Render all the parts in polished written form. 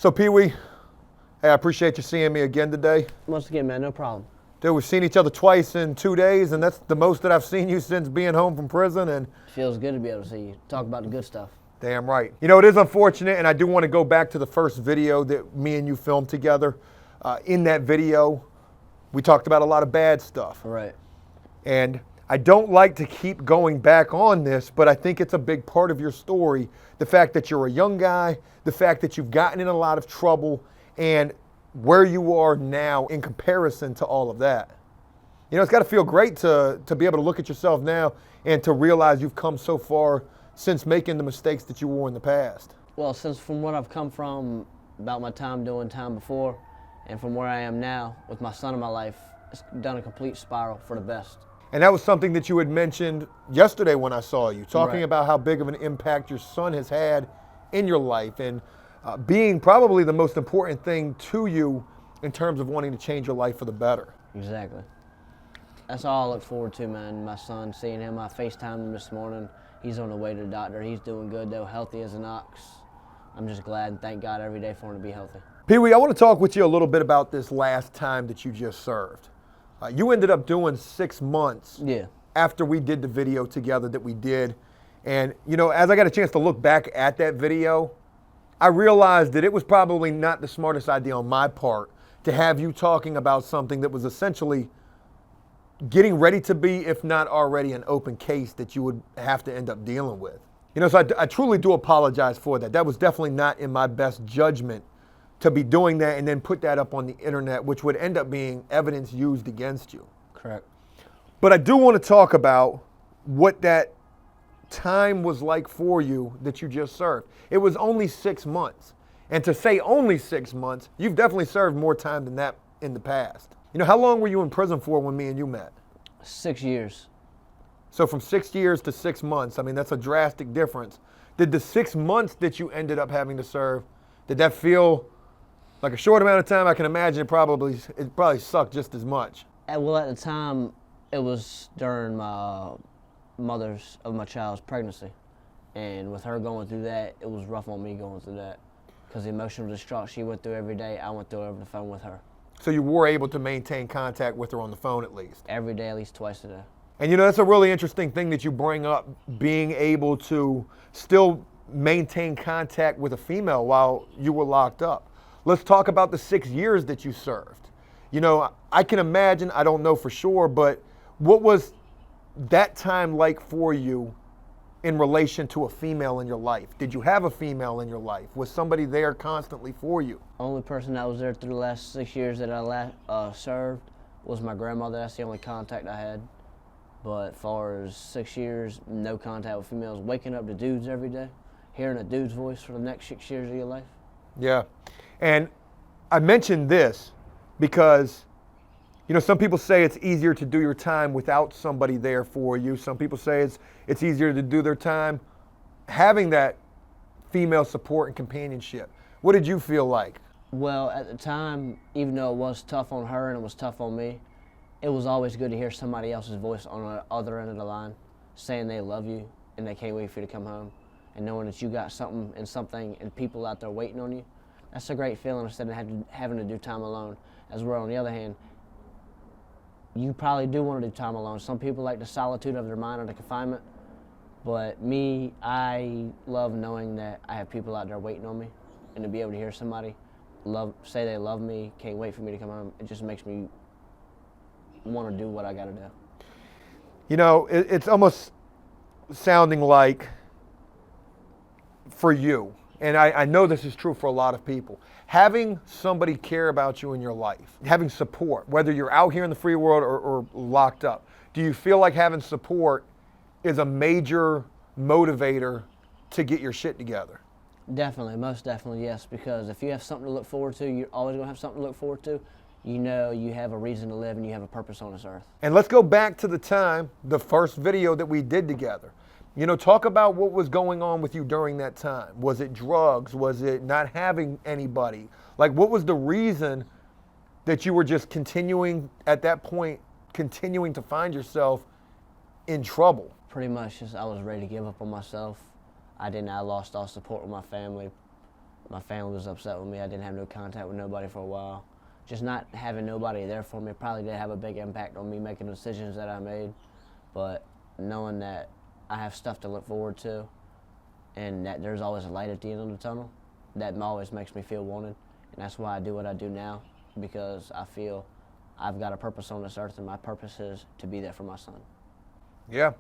So Pee-wee, hey, I appreciate you seeing me again today. Once again, man, no problem. Dude, we've seen each other twice in 2 days, and that's the most that I've seen you since being home from prison. And Feels good to be able to see you. Talk about the good stuff. damn right. You know, it is unfortunate, and I do want to go back to the first video that me and you filmed together. In that video, we talked about a lot of bad stuff. Right. And I don't like to keep going back on this, but I think it's a big part of your story. The fact that you're a young guy, the fact that you've gotten in a lot of trouble, and where you are now in comparison to all of that. You know, it's got to feel great to be able to look at yourself now and to realize you've come so far since making the mistakes that you were in the past. Well, since from what I've come from, about my time doing time before, and from where I am now with my son in my life, it's done a complete spiral for the best. And that was something that you had mentioned yesterday when I saw you, talking Right. about how big of an impact your son has had in your life and being probably the most important thing to you in terms of wanting to change your life for the better. Exactly. That's all I look forward to, man. My son, seeing him, I FaceTimed him this morning. He's on the way to the doctor. He's doing good, though, healthy as an ox. I'm just glad and thank God every day for him to be healthy. Pee-wee, I want to talk with you a little bit about this last time that you just served. You ended up doing 6 months Yeah. after we did the video together that we did. And, you know, as I got a chance to look back at that video, I realized that it was probably not the smartest idea on my part to have you talking about something that was essentially getting ready to be, if not already, an open case that you would have to end up dealing with. You know, so I truly do apologize for that. That was definitely not in my best judgment to be doing that and then put that up on the internet, which would end up being evidence used against you. Correct. But I do want to talk about what that time was like for you that you just served. It was only 6 months. And to say only 6 months, you've definitely served more time than that in the past. You know, how long were you in prison for when me and you met? 6 years. So from 6 years to 6 months, I mean, that's a drastic difference. Did the 6 months that you ended up having to serve, did that feel like a short amount of time? I can imagine it probably sucked just as much. Well, at the time, it was during my mother's of my child's pregnancy. And with her going through that, it was rough on me going through that. Because the emotional distraught she went through every day, I went through over the phone with her. So you were able to maintain contact with her on the phone at least? Every day, at least twice a day. And you know, that's a really interesting thing that you bring up, being able to still maintain contact with a female while you were locked up. Let's talk about the 6 years that you served. You know, I can imagine, I don't know for sure, but what was that time like for you in relation to a female in your life? Did you have a female in your life? Was somebody there constantly for you? Only person that was there through the last 6 years that I served was my grandmother. That's the only contact I had. But as far as 6 years, no contact with females. Waking up to dudes every day, hearing a dude's voice for the next 6 years of your life. Yeah. And I mentioned this because, you know, some people say it's easier to do your time without somebody there for you. Some people say it's easier to do their time having that female support and companionship. What did you feel like? Well, at the time, even though it was tough on her and it was tough on me, it was always good to hear somebody else's voice on the other end of the line saying they love you and they can't wait for you to come home, and knowing that you got something and people out there waiting on you. That's a great feeling instead of having to do time alone. As well, on the other hand, you probably do want to do time alone. Some people like the solitude of their mind under confinement, but me, I love knowing that I have people out there waiting on me, and to be able to hear somebody say they love me, can't wait for me to come home, it just makes me want to do what I got to do. You know, it's almost sounding like for you, and I know this is true for a lot of people, having somebody care about you in your life, having support, whether you're out here in the free world or locked up, do you feel like having support is a major motivator to get your shit together? Definitely, most definitely, yes, because if you have something to look forward to, you're always going to have something to look forward to. You know you have a reason to live and you have a purpose on this earth. And let's go back to the first video that we did together. You know, talk about what was going on with you during that time. Was it drugs? Was it not having anybody? Like, what was the reason that you were just continuing, at that point, continuing to find yourself in trouble? Pretty much just I was ready to give up on myself. I lost all support with my family. My family was upset with me. I didn't have no contact with nobody for a while. Just not having nobody there for me probably did have a big impact on me making the decisions that I made. But knowing that I have stuff to look forward to and that there's always a light at the end of the tunnel, that always makes me feel wanted. And that's why I do what I do now, because I feel I've got a purpose on this earth, and my purpose is to be there for my son. Yeah.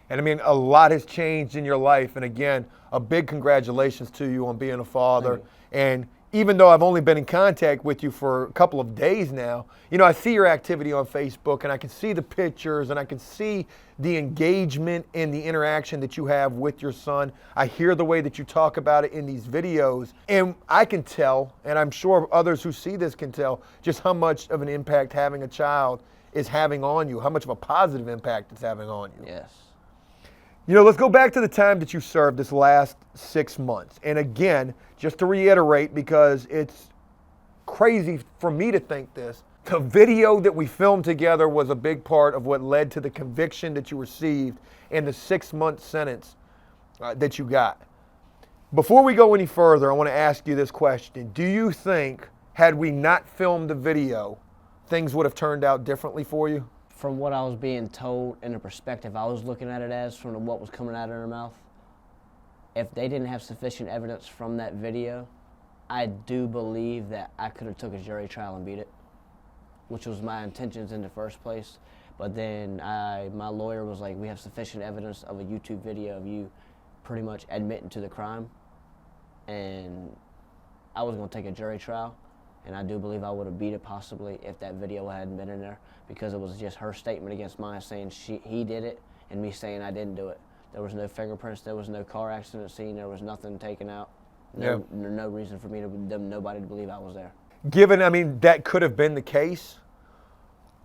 And I mean, a lot has changed in your life. And again, a big congratulations to you on being a father. And even though I've only been in contact with you for a couple of days now, you know, I see your activity on Facebook, and I can see the pictures, and I can see the engagement and the interaction that you have with your son. I hear the way that you talk about it in these videos, and I can tell, and I'm sure others who see this can tell, just how much of an impact having a child is having on you, how much of a positive impact it's having on you. Yes. You know, let's go back to the time that you served this last 6 months. And again, just to reiterate, because it's crazy for me to think this, the video that we filmed together was a big part of what led to the conviction that you received and the 6-month sentence that you got. Before we go any further, I want to ask you this question. Do you think, had we not filmed the video, things would have turned out differently for you? From what I was being told and the perspective I was looking at it as, from what was coming out of their mouth, if they didn't have sufficient evidence from that video, I do believe that I could have took a jury trial and beat it, which was my intentions in the first place. But then my lawyer was like, we have sufficient evidence of a YouTube video of you pretty much admitting to the crime, and I was going to take a jury trial. And I do believe I would have beat it possibly if that video hadn't been in there, because it was just her statement against mine saying he did it and me saying I didn't do it. There was no fingerprints, there was no car accident scene, there was nothing taken out. No reason for me nobody to believe I was there. Given, I mean, that could have been the case,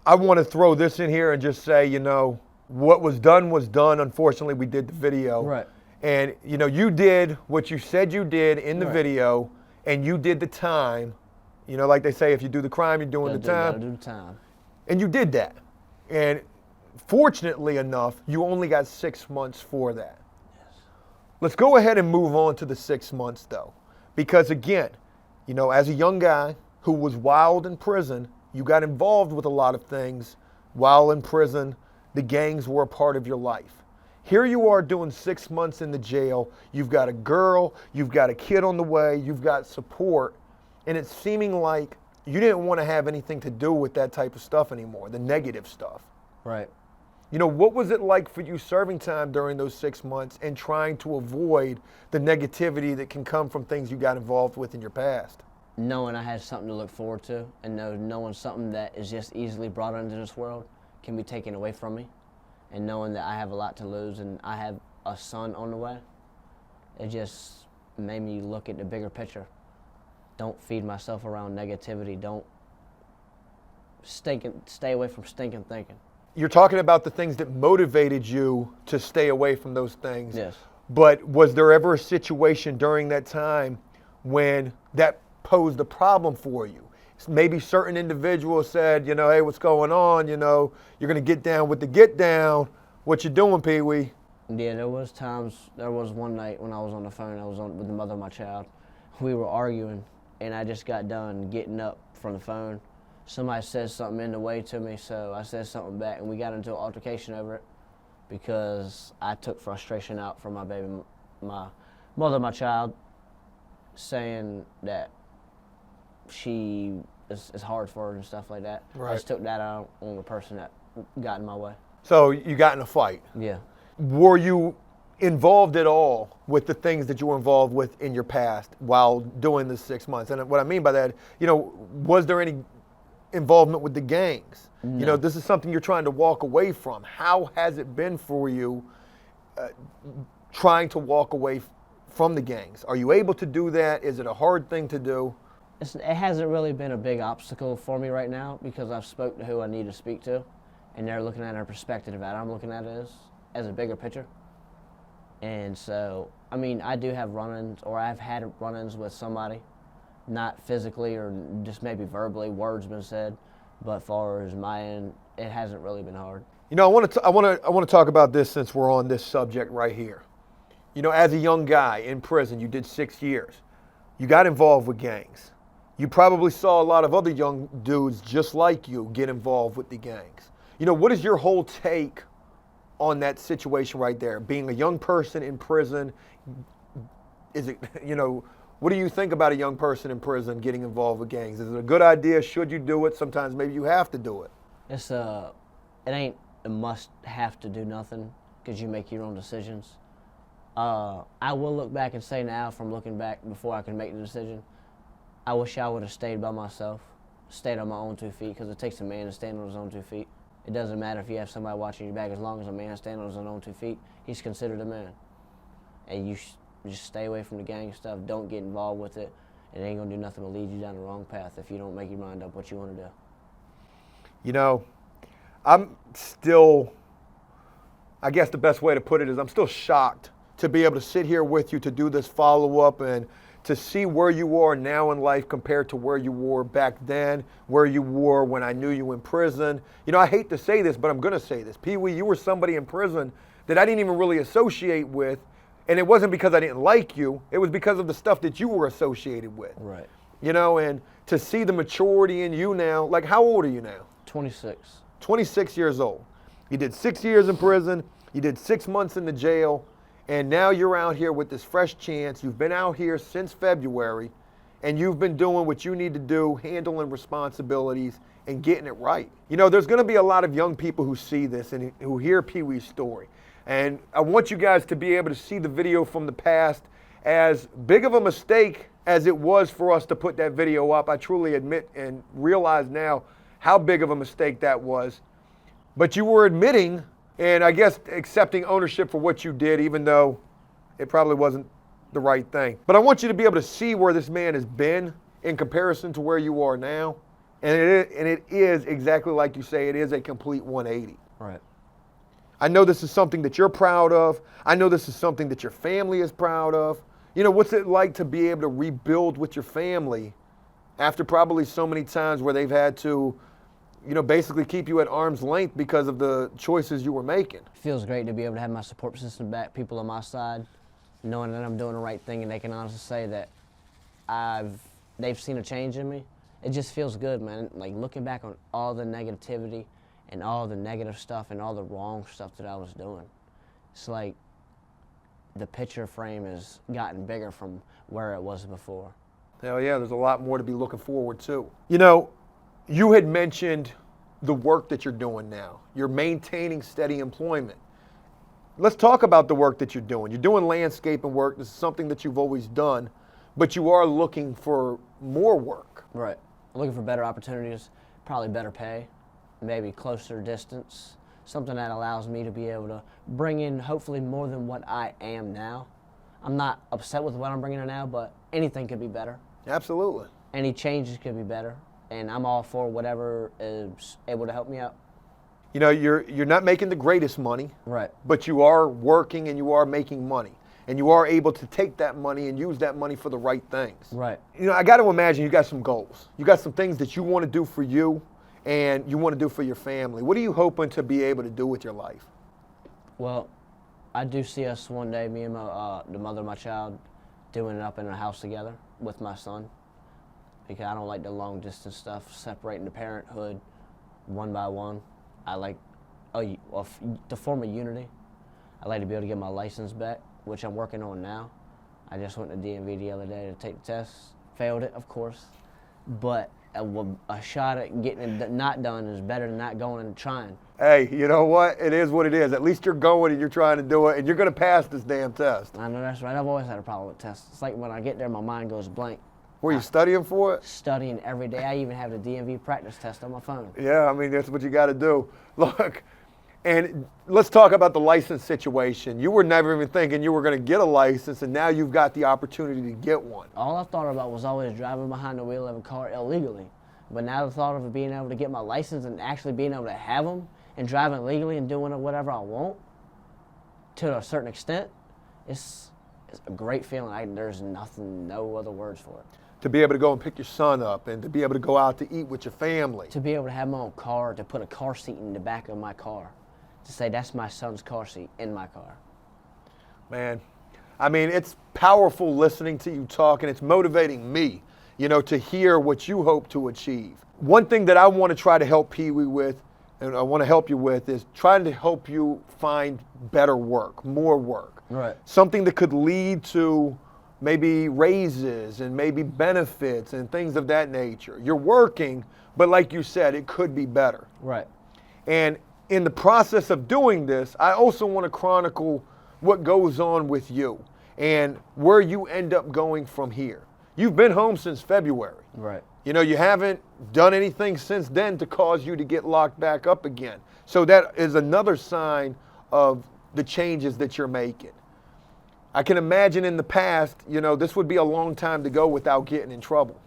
I want to throw this in here and just say, you know, what was done was done. Unfortunately, we did the video. Right. And, you know, you did what you said you did in the video, and you did the time. You know, like they say, if you do the crime, you're doing the time. Gotta do the time. And you did that. And fortunately enough, you only got 6 months for that. Yes. Let's go ahead and move on to the 6 months, though. Because again, you know, as a young guy who was wild in prison, you got involved with a lot of things while in prison. The gangs were a part of your life. Here you are doing 6 months in the jail. You've got a girl, you've got a kid on the way, you've got support. And it's seeming like you didn't want to have anything to do with that type of stuff anymore, the negative stuff. Right. You know, what was it like for you serving time during those 6 months and trying to avoid the negativity that can come from things you got involved with in your past? Knowing I had something to look forward to, and knowing something that is just easily brought into this world can be taken away from me, and knowing that I have a lot to lose and I have a son on the way, it just made me look at the bigger picture. Don't feed myself around negativity. Don't stay away from stinking thinking. You're talking about the things that motivated you to stay away from those things. Yes. But was there ever a situation during that time when that posed a problem for you? Maybe certain individuals said, you know, hey, what's going on? You know, you're going to get down with the get down. What you doing, Pee Wee? Yeah, there was one night when I was on the phone, with the mother of my child. We were arguing, and I just got done getting up from the phone. Somebody said something in the way to me, so I said something back, and we got into an altercation over it because I took frustration out from my mother of my child, saying that it's hard for her and stuff like that. Right. I just took that out on the person that got in my way. So you got in a fight. Yeah. Were you involved at all with the things that you were involved with in your past while doing the 6 months? And what I mean by that, you know, was there any involvement with the gangs? No. You know, this is something you're trying to walk away from. How has it been for you trying to walk away from the gangs? Are you able to do that? Is it a hard thing to do? It hasn't really been a big obstacle for me right now because I've spoke to who I need to speak to, and they're looking at our perspective that I'm looking at it as a bigger picture. And so, I mean, I do have run-ins, or I've had run-ins with somebody, not physically or just maybe verbally, words been said, but far as my end, it hasn't really been hard. You know, I want to talk about this since we're on this subject right here. You know, as a young guy in prison, you did 6 years. You got involved with gangs. You probably saw a lot of other young dudes just like you get involved with the gangs. You know, what is your whole take on that situation right there? Being a young person in prison, is it, you know, what do you think about a young person in prison getting involved with gangs? Is it a good idea? Should you do it? Sometimes maybe you have to do it. It ain't a must have to do nothing because you make your own decisions. I will look back and say now, from looking back before I can make the decision, I wish I would have stayed by myself, stayed on my own 2 feet, because it takes a man to stand on his own 2 feet. It doesn't matter if you have somebody watching your back, as long as a man stands on his own 2 feet, he's considered a man. And you just stay away from the gang stuff, don't get involved with it. It ain't gonna do nothing but lead you down the wrong path if you don't make your mind up what you wanna do. You know, I'm still, I guess the best way to put it is I'm still shocked to be able to sit here with you to do this follow-up and to see where you are now in life compared to where you were back then, where you were when I knew you in prison. You know, I hate to say this, but I'm gonna say this. Pee Wee, you were somebody in prison that I didn't even really associate with, and it wasn't because I didn't like you, it was because of the stuff that you were associated with. Right. You know, and to see the maturity in you now, like how old are you now? 26. 26 years old. You did 6 years in prison, you did 6 months in the jail, and now you're out here with this fresh chance. You've been out here since February, and you've been doing what you need to do, handling responsibilities and getting it right. You know, there's gonna be a lot of young people who see this and who hear Pee Wee's story. And I want you guys to be able to see the video from the past. As big of a mistake as it was for us to put that video up, I truly admit and realize now how big of a mistake that was. But you were admitting, and I guess accepting ownership for what you did, even though it probably wasn't the right thing. But I want you to be able to see where this man has been in comparison to where you are now. And it is exactly like you say, it is a complete 180. Right. I know this is something that you're proud of. I know this is something that your family is proud of. You know, what's it like to be able to rebuild with your family after probably so many times where they've had to, you know, basically keep you at arm's length because of the choices you were making? It feels great to be able to have my support system back, people on my side, knowing that I'm doing the right thing, and they can honestly say that they've seen a change in me. It just feels good, man. Like looking back on all the negativity and all the negative stuff and all the wrong stuff that I was doing. It's like the picture frame has gotten bigger from where it was before. Hell yeah, there's a lot more to be looking forward to. You know, you had mentioned the work that you're doing now. You're maintaining steady employment. Let's talk about the work that you're doing. You're doing landscaping work. This is something that you've always done, but you are looking for more work. Right. I'm looking for better opportunities, probably better pay, maybe closer distance, something that allows me to be able to bring in hopefully more than what I am now. I'm not upset with what I'm bringing in now, but anything could be better. Absolutely. Any changes could be better, and I'm all for whatever is able to help me out. You know, you're not making the greatest money, Right. but you are working and you are making money. And you are able to take that money and use that money for the right things. Right. You know, I got to imagine you got some goals. You got some things that you want to do for you and you want to do for your family. What are you hoping to be able to do with your life? Well, I do see us one day, me and the mother of my child, doing it up in a house together with my son. Because I don't like the long distance stuff, separating the parenthood one by one. I like to form a unity. I like to be able to get my license back, which I'm working on now. I just went to DMV the other day to take the test. Failed it, of course. But a shot at getting it not done is better than not going and trying. Hey, you know what? It is what it is. At least you're going and you're trying to do it, and you're going to pass this damn test. I know that's right. I've always had a problem with tests. It's like when I get there, my mind goes blank. Were you studying for it? Studying every day. I even have the DMV practice test on my phone. Yeah, I mean, that's what you got to do. Look, and let's talk about the license situation. You were never even thinking you were going to get a license, and now you've got the opportunity to get one. All I thought about was always driving behind the wheel of a car illegally. But now the thought of being able to get my license and actually being able to have them and driving legally and doing whatever I want to a certain extent, it's a great feeling. There's no other words for it. To be able to go and pick your son up and to be able to go out to eat with your family. To be able to have my own car, to put a car seat in the back of my car. To say that's my son's car seat in my car. Man, I mean, it's powerful listening to you talk, and it's motivating me, to hear what you hope to achieve. One thing that I want to try to help Pee Wee with, and I want to help you with, is trying to help you find better work, more work. Right. Something that could lead to maybe raises and maybe benefits and things of that nature. You're working, but like you said, it could be better. Right. And in the process of doing this, I also want to chronicle what goes on with you and where you end up going from here. You've been home since February. Right. You haven't done anything since then to cause you to get locked back up again. So that is another sign of the changes that you're making. I can imagine in the past, this would be a long time to go without getting in trouble.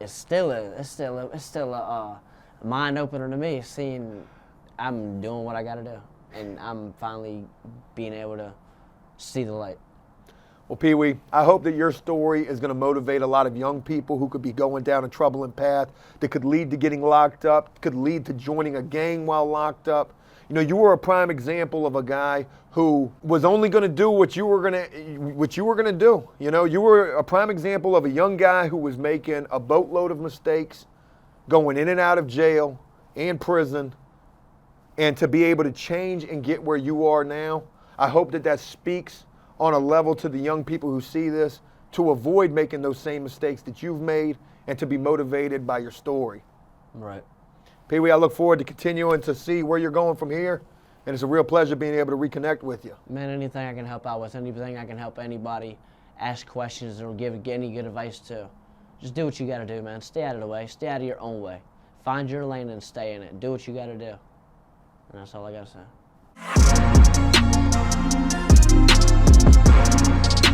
It's still a mind opener to me, seeing I'm doing what I got to do, and I'm finally being able to see the light. Well, Pee Wee, I hope that your story is going to motivate a lot of young people who could be going down a troubling path that could lead to getting locked up, could lead to joining a gang while locked up. You were a prime example of a guy who was only going to do what you were going to do. You were a prime example of a young guy who was making a boatload of mistakes, going in and out of jail and prison, and to be able to change and get where you are now. I hope that speaks on a level to the young people who see this to avoid making those same mistakes that you've made and to be motivated by your story. Right. Pee Wee, I look forward to continuing to see where you're going from here, and it's a real pleasure being able to reconnect with you. Man, anything I can help out with, anything I can help anybody ask questions or give any good advice to, just do what you got to do, man. Stay out of the way. Stay out of your own way. Find your lane and stay in it. Do what you got to do. And that's all I got to say.